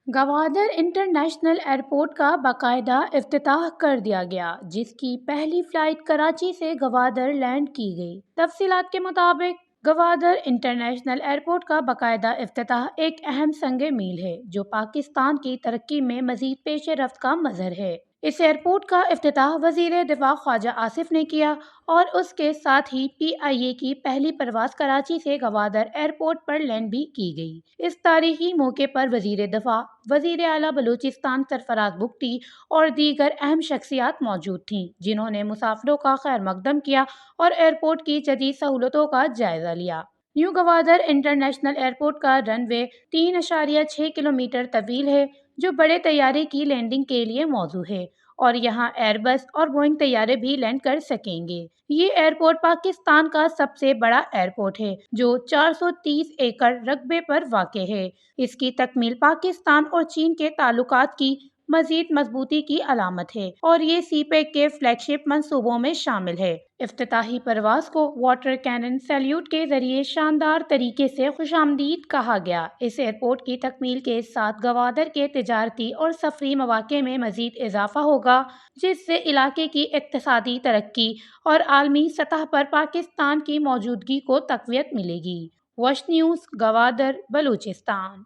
Gwadar international airport کا باقاعدہ افتتاح کر دیا گیا، جس کی پہلی فلائٹ کراچی سے گوادر لینڈ کی گئی۔ تفصیلات کے مطابق گوادر انٹرنیشنل ایئرپورٹ کا باقاعدہ افتتاح ایک اہم سنگ میل ہے جو پاکستان کی ترقی میں مزید پیش رفت کا مظہر ہے۔ اس ایئرپورٹ کا افتتاح وزیر دفاع خواجہ آصف نے کیا اور اس کے ساتھ ہی پی آئی اے کی پہلی پرواز کراچی سے گوادر ایئرپورٹ پر لینڈ بھی کی گئی۔ اس تاریخی موقع پر وزیر دفاع، وزیر اعلیٰ بلوچستان سرفراز بگٹی اور دیگر اہم شخصیات موجود تھیں، جنہوں نے مسافروں کا خیر مقدم کیا اور ایئرپورٹ کی جدید سہولتوں کا جائزہ لیا۔ نیو گوادر انٹرنیشنل ایئرپورٹ کا رن وے 3.6 کلومیٹر طویل ہے، جو بڑے طیارے کی لینڈنگ کے لیے موزوں ہے اور یہاں ایئر بس اور بوئنگ طیارے بھی لینڈ کر سکیں گے۔ یہ ایئرپورٹ پاکستان کا سب سے بڑا ایئرپورٹ ہے جو 430 ایکڑ رقبے پر واقع ہے۔ اس کی تکمیل پاکستان اور چین کے تعلقات کی مزید مضبوطی کی علامت ہے اور یہ سی پیک کے فلیگ شپ منصوبوں میں شامل ہے۔ افتتاحی پرواز کو واٹر کینن سیلیوٹ کے ذریعے شاندار طریقے سے خوش آمدید کہا گیا۔ اس ایئرپورٹ کی تکمیل کے ساتھ گوادر کے تجارتی اور سفری مواقع میں مزید اضافہ ہوگا، جس سے علاقے کی اقتصادی ترقی اور عالمی سطح پر پاکستان کی موجودگی کو تقویت ملے گی۔ وش نیوز، گوادر، بلوچستان۔